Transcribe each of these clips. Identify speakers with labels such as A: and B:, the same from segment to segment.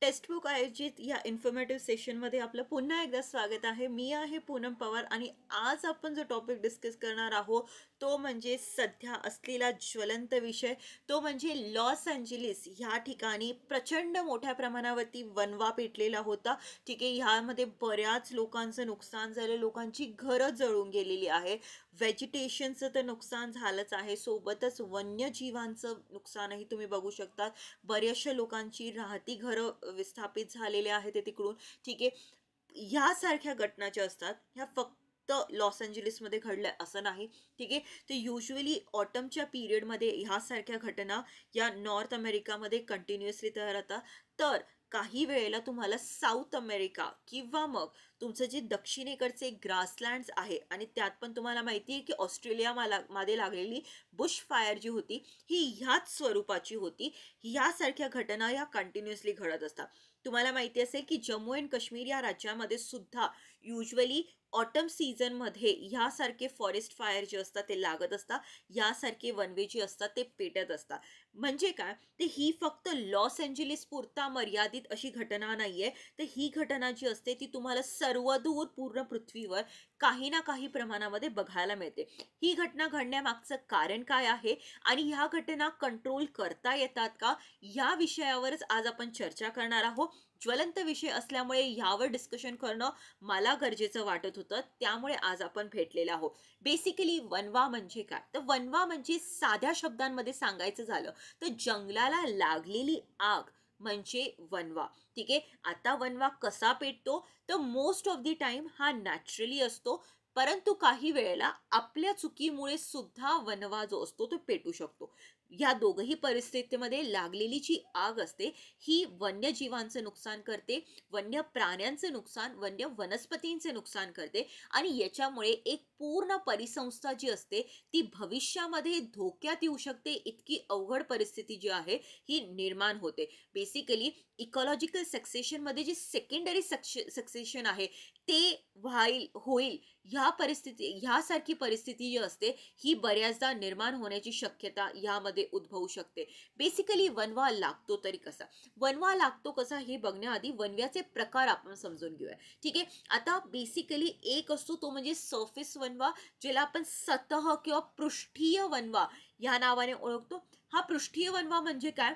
A: Textbook आयोजित या informative सेशनमध्ये आपलं पुन्हा एकदा स्वागत आहे. मी आहे पूनम पवार आणि आज आपण जो टॉपिक डिस्कस करणार आहोत तो म्हणजे सध्या असलेला ज्वलंत विषय, तो म्हणजे लॉस एंजेलिस ह्या ठिकाणी प्रचंड मोठ्या प्रमाणावरती वणवा पेटलेला होता. ठीक आहे, ह्यामध्ये बऱ्याच लोकांचं नुकसान झालं, लोकांची घरं जळून गेलेली आहे, व्हेजिटेशनचं तर नुकसान झालंच आहे, सोबतच वन्यजीवांचं नुकसानही तुम्ही बघू शकता. बऱ्याचशा लोकांची राहती घरं विस्थापित झालेले आहेत ते तिकडून. ठीक आहे, ह्यासारख्या घटना ज्या असतात ह्या फक्त लॉस एंजेलिसमध्ये घडल्या असं नाही. ठीक आहे, तर युजली ऑटमच्या पिरियडमध्ये ह्यासारख्या घटना या नॉर्थ अमेरिकामध्ये कंटिन्युअसली तयार होतात. तर काही वेळेला तुम्हाला साऊथ अमेरिका किंवा मग तुमचं जे दक्षिणेकडचे ग्रासलँड्स आहे आणि त्यात पण तुम्हाला माहिती आहे की ऑस्ट्रेलिया मध्ये लागलेली बुश फायर जी होती ही ह्याच स्वरूपाची होती. ह्यासारख्या घटना या कंटिन्युअसली घडत असतात. तुम्हाला माहिती असेल की जम्मू अँड काश्मीर या राज्यामध्ये सुद्धा युजली ऑटम सीझनमध्ये ह्यासारखे फॉरेस्ट फायर जे असतात ते लागत असतात, यासारखे वनवे जे असतात ते पेटत असतात. म्हणजे काय, ते ही फक्त लॉस एंजेलिस पुरता मर्यादित अशी घटना नाहीये, तर ही घटना जी असते ती तुम्हाला सर्वदूर पूर्ण पृथ्वीवर काही ना काही प्रमाणामध्ये बघायला मिळते. ही घटना घडण्यामागचं कारण काय आहे आणि ह्या घटना कंट्रोल करता येतात का, या विषयावरच आज आपण चर्चा करणार आहोत. ज्वलंत विषय असल्यामुळे ह्यावर डिस्कशन करणं मला गरजेचं वाटत होतं, त्यामुळे आज आपण भेटलेलो आहोत. बेसिकली वणवा म्हणजे काय, तर वणवा म्हणजे साध्या शब्दांमध्ये सांगायचं झालं तर जंगलाला लागलेली आग म्हणजे वणवा. ठीक आहे, आता वणवा कसा पेटतो, तर मोस्ट ऑफ द टाइम हा नॅचरली असतो, परंतु काही वेळेला आपल्या चुकीमुळे सुद्धा वणवा जो असतो तो पेटू शकतो. या दोघही परिस्थितीमध्ये लागलेली जी आग असते ही वन्यजीवांचं नुकसान करते, वन्य प्राण्यांचं नुकसान, वन्य वनस्पतींचे नुकसान करते आणि याच्यामुळे एक पूर्ण परिसंस्था जी असते ती भविष्यामध्ये धोक्यात येऊ शकते. इतकी अवघड परिस्थिती जी आहे ही निर्माण होते. बेसिकली इकॉलॉजिकल सक्सेशनमध्ये जी सेकंडरी सक्सेशन आहे ते होईल, ह्यासारखी परिस्थिती जी असते ही बऱ्याचदा निर्माण होण्याची शक्यता यामध्ये उद्भवू शकते. बेसिकली वणवा लागतो तरी कसा, वणवा लागतो कसा हे बघण्याआधी वणव्याचे प्रकार आपण समजून घेऊया. ठीक आहे, आता बेसिकली एक असतो तो म्हणजे सरफेस वणवा, ज्याला आपण सतह किंवा पृष्ठीय वणवा या नावाने ओळखतो. हा पृष्ठीय वणवा म्हणजे काय,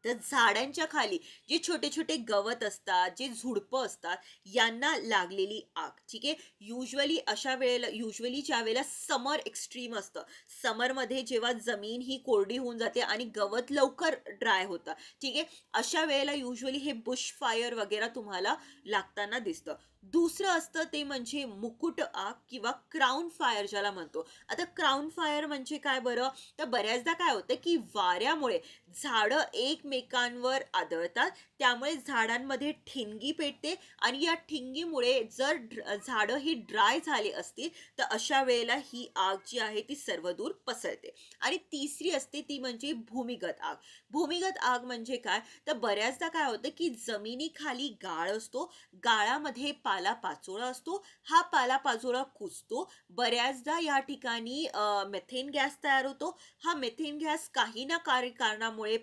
A: तर झाडांच्या खाली जे छोटे छोटे गवत असतात, जे झुडपं असतात, यांना लागलेली आग. ठीक आहे, युजली ज्या वेळेला समर एक्स्ट्रीम असतं, समरमध्ये जेव्हा जमीन ही कोरडी होऊन जाते आणि गवत लवकर ड्राय होतं, ठीक आहे, अशा वेळेला युजली हे बुश फायर वगैरे तुम्हाला लागताना दिसतं. दुसरं असतं ते म्हणजे मुकुट आग किंवा क्राऊन फायर ज्याला म्हणतो. आता क्राऊन फायर म्हणजे काय बरं, तर बऱ्याचदा काय होतं की वाऱ्यामुळे झाडं एकमेकांवर आदळतात, त्यामुळे झाडांमध्ये ठिणगी पेटते आणि या ठिणगीमुळे जर झाडं ही ड्राय झाली असतील तर अशा वेळेला ही आग जी आहे ती सर्वदूर पसरते. आणि तिसरी असते ती म्हणजे भूमिगत आग. भूमिगत आग म्हणजे काय, तर बऱ्याचदा काय होतं की जमिनीखाली गाळ असतो, गाळामध्ये पालापाचोळा असतो, हा पालापाचोळा कुजतो, बऱ्याचदा या ठिकाणी मेथेन गॅस तयार होतो. हा मेथेन गॅस काही ना काही कारणामुळे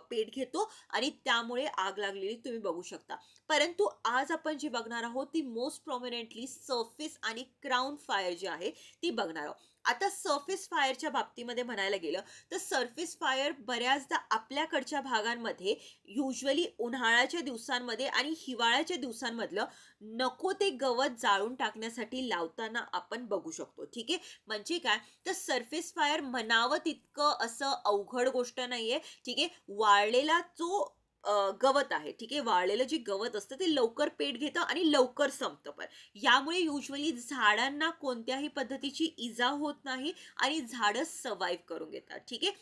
A: पेट घेतो आणि त्यामुळे आग लागलेली तुम्ही बघू शकता. परंतु आज आपण जी बघणार आहोत ती मोस्ट प्रॉमिनेंटली सरफेस आणि क्राऊन फायर जी आहे ती बघणार आहोत. आता सरफेस फायरच्या बाबतीमध्ये म्हणायला गेलं तर सरफेस फायर बऱ्याचदा आपल्याकडच्या भागांमध्ये युजली उन्हाळ्याच्या दिवसांमध्ये आणि हिवाळ्याच्या दिवसांमधलं नको ते गवत जाळून टाकण्यासाठी लावताना आपण बघू शकतो. ठीक आहे, म्हणजे काय, तर सरफेस फायर म्हणावं तितकं असं अवघड गोष्ट नाहीये. ठीक आहे, वाळलेला जो गवत आहे, ठीक आहे, वाळलेलं जे गवत असतं ते लवकर पेट घेतं आणि लवकर संपतं. पण यामुळे युजली झाडांना कोणत्याही पद्धतीची इजा होत नाही आणि झाडं सर्व्हाइव्ह करून घेतात. ठीक आहे,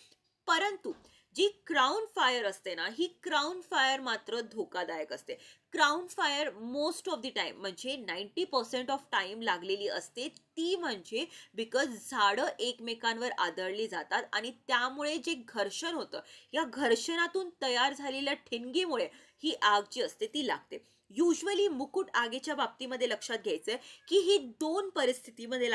A: परंतु जी क्राऊन फायर असते ना, ही क्राऊन फायर मात्र धोकादायक असते. Crown fire most of the time म्हणजे 90% ऑफ टाइम लागलेली असते, ती म्हणजे बिकॉज झाडं एकमेकांवर आदळली जातात आणि त्यामुळे जे घर्षण होतं, या घर्षणातून तयार झालेल्या ठिणगीमुळे ही आग जी असते ती लागते. युजली मुकुट आगीच्या बाबतीमध्ये लक्षात घ्यायचंय की ही दोन परिस्थितीमध्ये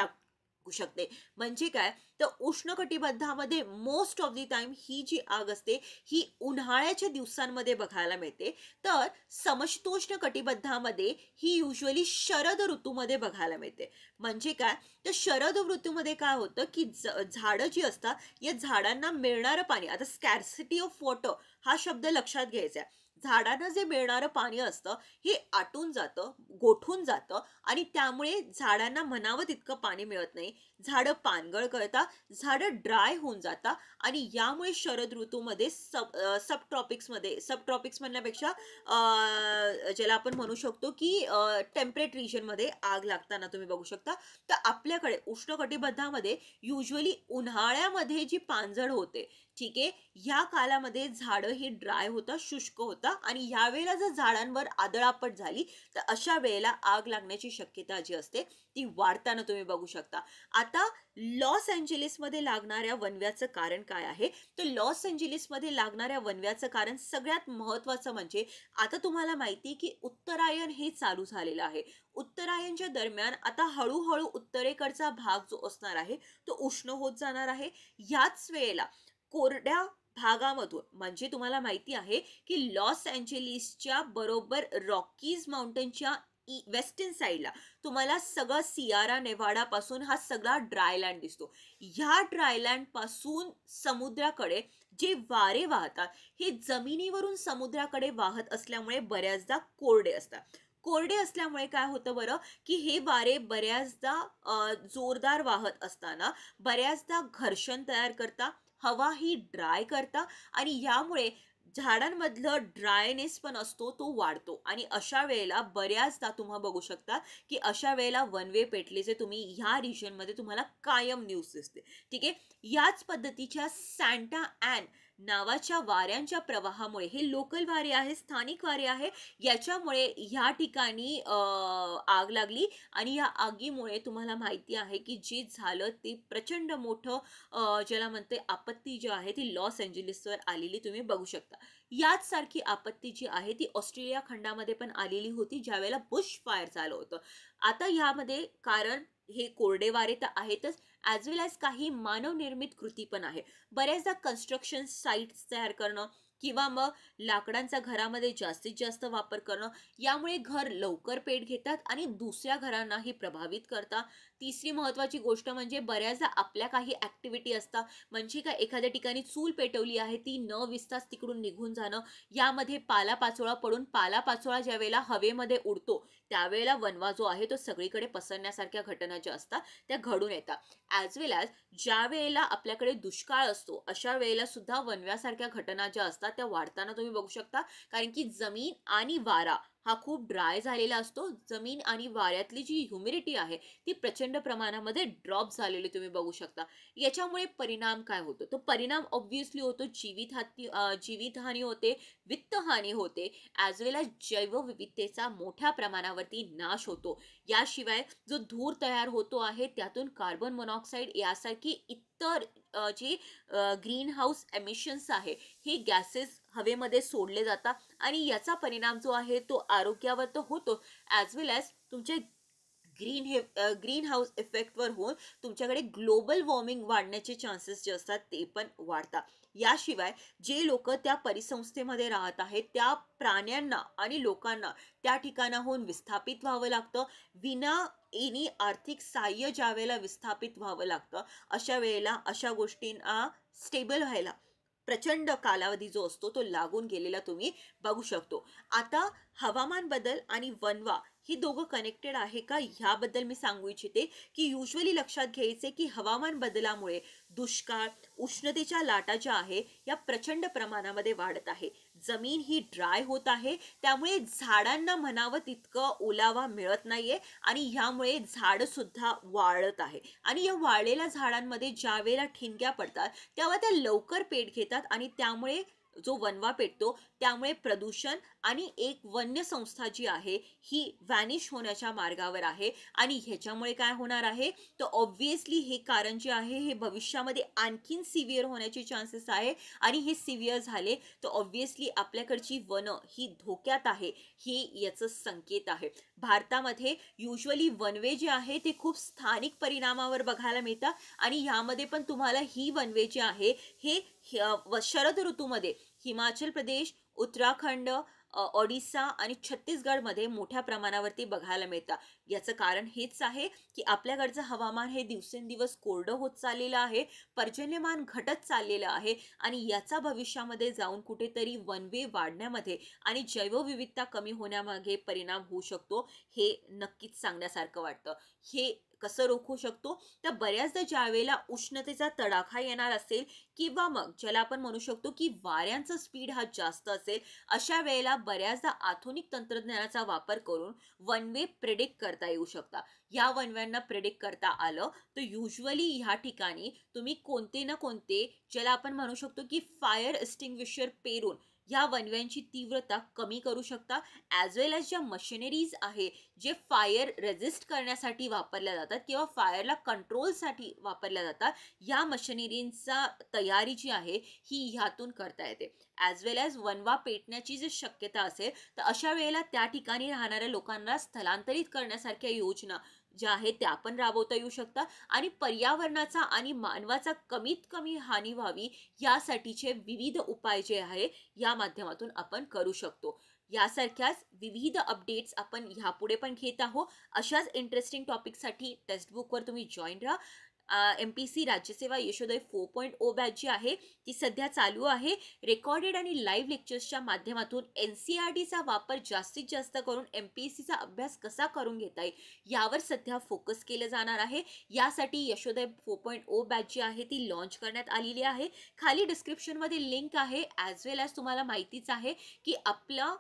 A: होऊ शकते. म्हणजे काय, तर उष्णकटिबंधामध्ये मोस्ट ऑफ द टाइम ही जी आग असते ही उन्हाळ्याच्या दिवसांमध्ये बघायला मिळते. तर समशीतोष्ण कटिबंधामध्ये ही युजुअली शरद ऋतूमध्ये बघायला मिळते. म्हणजे काय, तर शरद ऋतूमध्ये काय होतं की झाडं जी असतात, या झाडांना मिळणारं पाणी, आता स्कॅर्सिटी ऑफ वॉटर हा शब्द लक्षात घ्यायचा आहे. झाडांना जे मिळणारं पाणी असतं हे आटून जातं, गोठून जातं आणि त्यामुळे झाडांना म्हणावं तितकं पाणी मिळत नाही. झाडं पानगळ करतात, झाडं ड्राय होऊन जातात आणि यामुळे शरद ऋतूमध्ये सब ट्रॉपिक्स म्हणण्यापेक्षा ज्याला आपण म्हणू शकतो की टेम्परेट रिजनमध्ये आग लागताना तुम्ही बघू शकता. तर आपल्याकडे उष्णकटिबंधामध्ये युजुअली उन्हाळ्यामध्ये जी पानझड होते, ठीक आहे, ह्या कालामध्ये झाडं ही ड्राय होतात, शुष्क होतात आणि यावेळेला जर झाडांवर आदळआपट झाली, तर अशा वेळेला आग लागण्याची शक्यता जी असते ती वाढताना तुम्ही बघू शकता. आता लॉस एंजेलिसमध्ये लागणाऱ्या वणव्याचं कारण काय आहे? तर लॉस एंजेलिसमध्ये लागणाऱ्या वणव्याचं कारण सगळ्यात महत्त्वाचं म्हणजे, आता तुम्हाला माहिती आहे की उत्तरायण हे चालू झालेलं आहे. उत्तरायणच्या दरम्यान आता हळू उत्तरेकडचा भाग जो असणार आहे, तो उष्ण होत जाणार आहे. याच वेळेला कोरड्या भागामधून, म्हणजे तुम्हाला माहिती आहे की लॉस एंजेलिसच्या बरोबर रॉकीज माउंटनच्या वेस्टर्न साईडला तुम्हाला सगळं सियारा नेवाडा पासून हा सगळा ड्रायलँड दिसतो. ह्या ड्रायलँड पासून समुद्राकडे जे वारे वाहतात, हे जमिनीवरून समुद्राकडे वाहत असल्यामुळे बऱ्याचदा कोरडे असतात. कोरडे असल्यामुळे काय होतं बरं, की हे वारे बऱ्याचदा जोरदार वाहत असताना बऱ्याचदा घर्षण तयार करतात, हवा ही ड्राय करता आणि यामुळे झाडांमधलं ड्रायनेस पण असतो तो वाढतो आणि अशा वेळेला बऱ्याचदा तुम्हा बघू शकता की अशा वेळेला वन वे पेटलेचे तुम्ही ह्या रिजनमध्ये तुम्हाला कायम न्यूज दिसते. ठीक आहे. याच पद्धतीच्या सॅन्टा ॲन नावाच्या वाऱ्यांच्या प्रवाहामुळे, हे लोकल वारे आहे, स्थानिक वारे आहे, याच्यामुळे ह्या ठिकाणी आग लागली आणि या आगीमुळे तुम्हाला माहिती आहे की जे झालं ते प्रचंड मोठं ज्याला म्हणते आपत्ती जी आहे ती लॉस एंजेलिसवर आलेली तुम्ही बघू शकता. याच सारखी आपत्ती जी आहे ती ऑस्ट्रेलिया खंडामध्ये पण आलेली होती, ज्यावेळेला बुश फायर झालं होतं. आता यामध्ये कारण हे कोरडे वारे तर आहेतच, ॲज वेल ॲज काही मानवनिर्मित कृती पण आहे. बऱ्याचदा कन्स्ट्रक्शन साइट्स तयार करणं किंवा मग लाकडांचा घरामध्ये जास्तीत जास्त वापर करणं, यामुळे घर लवकर पेट घेतात आणि दुसऱ्या घरांनाही प्रभावित करतात. तिसरी महत्त्वाची गोष्ट म्हणजे बऱ्याचदा आपल्या काही ॲक्टिव्हिटी असतात, म्हणजे काय, एखाद्या ठिकाणी चूल पेटवली आहे, ती न विसताच तिकडून निघून जाणं, यामध्ये पालापाचोळा पडून पालापाचोळा ज्यावेळेला हवेमध्ये उडतो, त्यावेळेला वणवा जो आहे तो सगळीकडे पसरण्यासारख्या घटना ज्या असतात त्या घडून येतात. ॲज वेल ॲज ज्या वेळेला आपल्याकडे दुष्काळ असतो, अशा वेळेला सुद्धा वणव्यासारख्या घटना ज्या असतात त्या वाढताना तुम्ही बघू शकता. कारण की जमीन आणि वारा हा खूप ड्राय झालेला असतो. जमीन आणि वाऱ्यातली जी ह्युमिडिटी आहे ती प्रचंड प्रमाणामध्ये ड्रॉप झालेली तुम्ही बघू शकता. याच्यामुळे परिणाम काय होतो? तो परिणाम ऑब्व्हियसली होतो, जीवितहानी होते, वित्तहानी होते, ॲज वेल ॲज जैवविविधतेचा मोठ्या प्रमाणावरती नाश होतो. याशिवाय जो धूर तयार होतो आहे त्यातून कार्बन मोनॉक्साईड यासारखी इतर जी ग्रीन हाऊस एमिशन्स आहे, हे गॅसेस हवेमध्ये सोडले जातात आणि याचा परिणाम जो आहे तो आरोग्यावर तर होतो, ॲज वेल ॲज तुमचे ग्रीन हाऊस इफेक्टवर होऊन तुमच्याकडे ग्लोबल वॉर्मिंग वाढण्याचे चान्सेस जे असतात ते पण वाढतात. याशिवाय जे लोक त्या परिसंस्थेमध्ये राहत आहेत त्या प्राण्यांना आणि लोकांना त्या ठिकाणाहून विस्थापित व्हावं लागतं. विना एनी आर्थिक सहाय्य ज्या वेळेला विस्थापित व्हावं लागतं, अशा वेळेला अशा गोष्टींना स्टेबल व्हायला प्रचंड कालावधी जो असतो तो लागून गेलेला तुम्ही बघू शकतो. आता हवामान बदल आणि वणवा ही दोघं कनेक्टेड आहे का, ह्याबद्दल मी सांगू इच्छिते की युजली लक्षात घ्यायचे की हवामान बदलामुळे दुष्काळ, उष्णतेच्या लाटा ज्या आहे या प्रचंड प्रमाणामध्ये वाढत आहे. जमीन ही ड्राय होत आहे, त्यामुळे झाडांना म्हणावं तितकं ओलावा मिळत नाहीये आणि ह्यामुळे झाड सुद्धा वाळत आहे आणि या वाळलेल्या झाडांमध्ये ज्या वेळेला ठिणग्या पडतात तेव्हा त्या लवकर पेट घेतात आणि त्यामुळे जो वनवा पेटतो त्यामुळे प्रदूषण आणि एक वन्य संस्था जी आहे ही व्हॅनिश होण्याच्या मार्गावर आहे. आणि ह्याच्यामुळे काय होणार आहे, तर ऑब्व्हियसली हे कारण जे आहे हे भविष्यामध्ये आणखीन सिव्हिअर होण्याचे चान्सेस आहे. आणि हे सिव्हिअर झाले तर ऑब्व्हियसली आपल्याकडची वनं ही धोक्यात आहे, हे याचं संकेत आहे. भारतामध्ये युजली वनवे जे आहे ते खूप स्थानिक परिणामावर बघायला मिळतात. आणि ह्यामध्ये पण तुम्हाला ही वनवे जे आहे हे शरद ऋतूमध्ये हिमाचल प्रदेश, उत्तराखंड, ओडिसा आणि छत्तीसगडमध्ये मोठ्या प्रमाणावरती बघायला मिळतात. याचं कारण हेच आहे की आपल्याकडचं हवामान हे दिवसेंदिवस कोरडं होत चाललेलं आहे, पर्जन्यमान घटत चाललेलं आहे. आणि याचा भविष्यामध्ये जाऊन कुठेतरी वनवे वाढण्यामध्ये आणि जैवविविधता कमी होण्यामागे परिणाम होऊ शकतो. हे नक्कीच सांगण्यासारखं वाटतं. हे कसं रोखू शकतो, तर बऱ्याचदा ज्यावेळेला उष्णतेचा तडाखा येणार असेल किंवा मग ज्याला आपण म्हणू शकतो की वाऱ्यांचा स्पीड हा जास्त असेल, अशा वेळेला बऱ्याचदा आधुनिक तंत्रज्ञानाचा वापर करून वनवे प्रेडिक्ट करता येऊ शकता. या वनव्यांना प्रेडिक्ट करता आलं तर युजली ह्या ठिकाणी तुम्ही कोणते ना कोणते ज्याला आपण म्हणू शकतो की फायर एक्सटिंग्विशर पेरून या वनव्यांची तीव्रता कमी करू शकता. ॲज वेल एज ज्या मशिनरीज आहे जे फायर रेजिस्ट करण्यासाठी वापरल्या जातात किंवा फायरला कंट्रोलसाठी वापरल्या जातात, या मशिनरींचा तयारी जी आहे ही ह्यातून करता येते. ॲज वेल एज वनवा पेटण्याची जी शक्यता असेल तर अशा वेळेला त्या ठिकाणी राहणाऱ्या लोकांना स्थलांतरित करण्यासारख्या योजना ज्या आहेत त्या पण राबवता येऊ शकतात. आणि पर्यावरणाचा आणि मानवाचा कमीत कमी हानी व्हावी यासाठीचे विविध उपाय जे आहे या माध्यमातून आपण करू शकतो. यासारख्याच विविध अपडेट्स आपण ह्यापुढे पण घेत आहोत. अशाच इंटरेस्टिंग टॉपिकसाठी टेक्स्टबुकवर तुम्ही जॉईन राहा. MPC राज्यसेवा यशोदय 4.0 बॅच जी आहे ती सध्या चालू आहे. रेकॉर्डेड आणि लाईव्ह लेक्चर्सच्या माध्यमातून NCERTचा वापर जास्तीत जास्त करून MPSCचा अभ्यास कसा करून घेता येईल यावर सध्या फोकस केलं जाणार आहे. यासाठी यशोदय 4.0 बॅच जी आहे ती लॉन्च करण्यात आलेली आहे. खाली डिस्क्रिप्शनमध्ये लिंक आहे. ॲज वेल ॲज तुम्हाला माहितीच आहे की आपला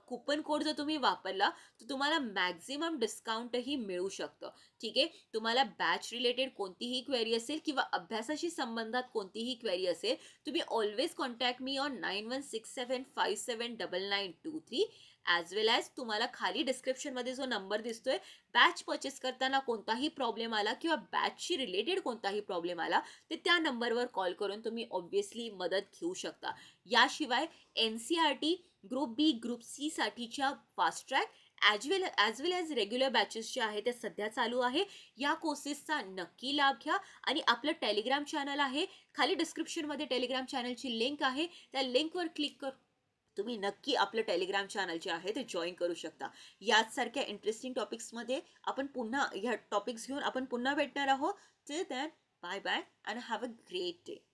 A: कुपन कोड जर तुम्ही वापरला तर तुम्हाला मॅक्झिमम डिस्काउंटही मिळू शकतं. ठीक आहे. तुम्हाला बॅच रिलेटेड कोणतीही क्वेरी असेल किंवा अभ्यासाशी संबंधात कोणतीही क्वेरी असेल, तुम्ही always contact me on 9167579923. As well as तुम्हाला खाली डिस्क्रिप्शनमध्ये जो नंबर दिसतोय, बॅच परचेस करताना कोणताही प्रॉब्लेम आला किंवा बॅचशी रिलेटेड कोणताही प्रॉब्लेम आला तर त्या नंबरवर कॉल करून तुम्ही ऑब्व्हियसली मदत घेऊ शकता. याशिवाय NCERT ग्रुप बी, ग्रुप सी साठीच्या फास्ट ट्रॅक ॲज वेल ॲज रेग्युलर बॅचेस जे आहे ते सध्या चालू आहे. या कोर्सेसचा नक्की लाभ घ्या. आणि आपलं टेलिग्राम चॅनल आहे, खाली डिस्क्रिप्शनमध्ये टेलिग्राम चॅनलची लिंक आहे, त्या लिंकवर क्लिक कर तुम्ही नक्की आपलं टेलिग्राम चॅनल जे आहे ते जॉईन करू शकता. याच सारख्या इंटरेस्टिंग टॉपिक्समध्ये आपण पुन्हा ह्या टॉपिक्स घेऊन आपण पुन्हा भेटणार आहोत. Till then, bye bye and have a great day.